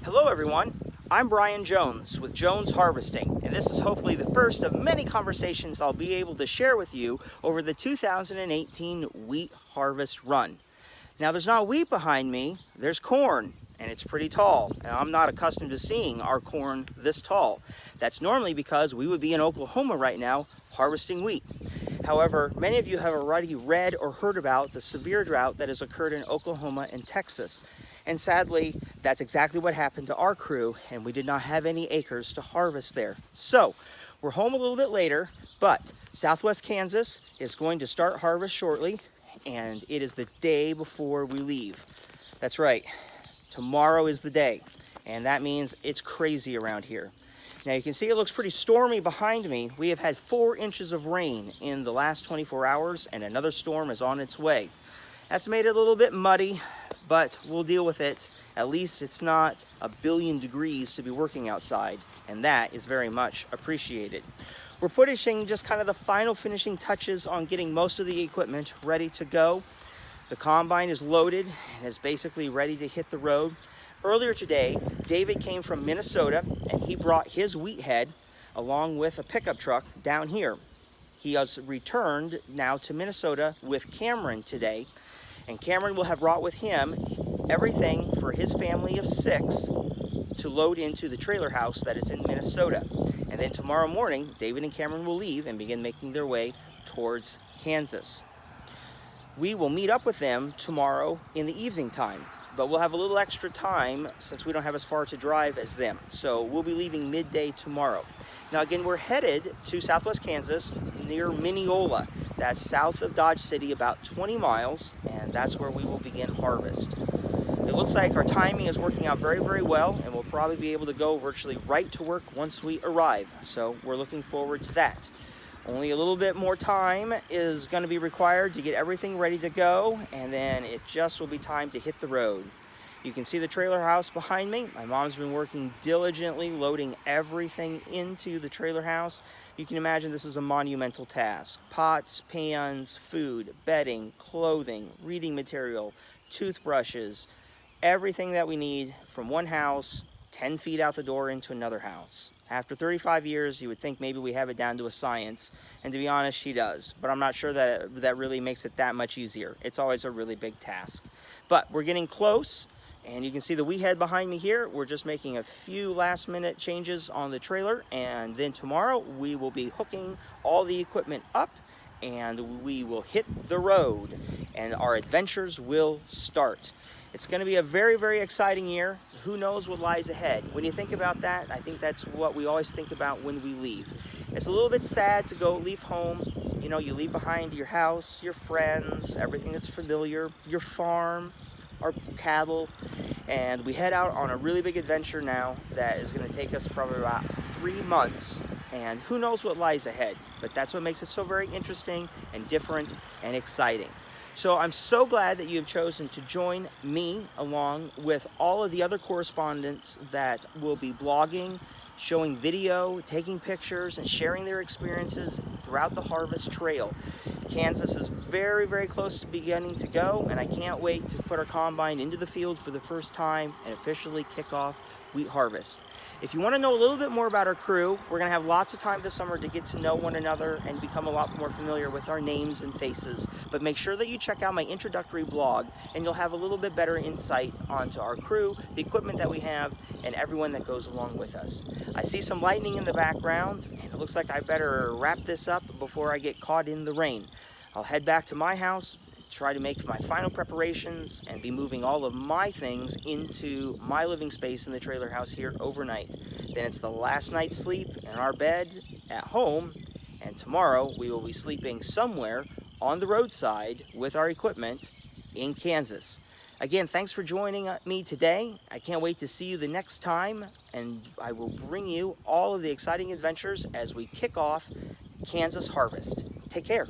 Hello everyone, I'm Brian Jones with Jones Harvesting, and this is hopefully the first of many conversations I'll be able to share with you over the 2018 wheat harvest run. Now there's not wheat behind me, there's corn, and it's pretty tall. And I'm not accustomed to seeing our corn this tall. That's normally because we would be in Oklahoma right now harvesting wheat. However, many of you have already read or heard about the severe drought that has occurred in Oklahoma and Texas. And sadly, that's exactly what happened to our crew, and we did not have any acres to harvest there. So, we're home a little bit later, but Southwest Kansas is going to start harvest shortly, and it is the day before we leave. That's right, tomorrow is the day, and that means it's crazy around here. Now you can see it looks pretty stormy behind me. We have had 4 inches of rain in the last 24 hours, and another storm is on its way. That's made it a little bit muddy, but we'll deal with it. At least it's not a billion degrees to be working outside, and that is very much appreciated. We're putting just kind of the final finishing touches on getting most of the equipment ready to go. The combine is loaded and is basically ready to hit the road. Earlier today, David came from Minnesota, and he brought his wheat head along with a pickup truck down here. He has returned now to Minnesota with Cameron today, and Cameron will have brought with him everything for his family of 6 to load into the trailer house that is in Minnesota. And then tomorrow morning, David and Cameron will leave and begin making their way towards Kansas. We will meet up with them tomorrow in the evening time, but we'll have a little extra time since we don't have as far to drive as them. So we'll be leaving midday tomorrow. Now again, we're headed to Southwest Kansas near Mineola. That's south of Dodge City, about 20 miles, and that's where we will begin harvest. It looks like our timing is working out very, very well, and we'll probably be able to go virtually right to work once we arrive. So we're looking forward to that. Only a little bit more time is going to be required to get everything ready to go, and then it just will be time to hit the road. You can see the trailer house behind me. My mom's been working diligently loading everything into the trailer house. You can imagine this is a monumental task. Pots, pans, food, bedding, clothing, reading material, toothbrushes, everything that we need from one house 10 feet out the door into another house. After 35 years, you would think maybe we have it down to a science, and to be honest, she does. But I'm not sure that that really makes it that much easier. It's always a really big task. But we're getting close, and you can see the wheat head behind me here. We're just making a few last-minute changes on the trailer, and then tomorrow we will be hooking all the equipment up, and we will hit the road, and our adventures will start. It's going to be a very, very exciting year. Who knows what lies ahead? When you think about that, I think that's what we always think about when we leave. It's a little bit sad to go leave home. You know, you leave behind your house, your friends, everything that's familiar, your farm, our cattle, and we head out on a really big adventure now that is going to take us probably about 3 months, and who knows what lies ahead. But that's what makes it so very interesting and different and exciting. So I'm so glad that you have chosen to join me along with all of the other correspondents that will be blogging, showing video, taking pictures, and sharing their experiences throughout the harvest trail. Kansas is very, very close to beginning to go, and I can't wait to put our combine into the field for the first time and officially kick off wheat harvest. If you want to know a little bit more about our crew, we're going to have lots of time this summer to get to know one another and become a lot more familiar with our names and faces. But make sure that you check out my introductory blog, and you'll have a little bit better insight onto our crew, the equipment that we have, and everyone that goes along with us. I see some lightning in the background, and it looks like I better wrap this up before I get caught in the rain. I'll head back to my house, try to make my final preparations, and be moving all of my things into my living space in the trailer house here overnight. Then it's the last night's sleep in our bed at home, and tomorrow we will be sleeping somewhere on the roadside with our equipment in Kansas. Again, thanks for joining me today. I can't wait to see you the next time, and I will bring you all of the exciting adventures as we kick off Kansas harvest. Take care.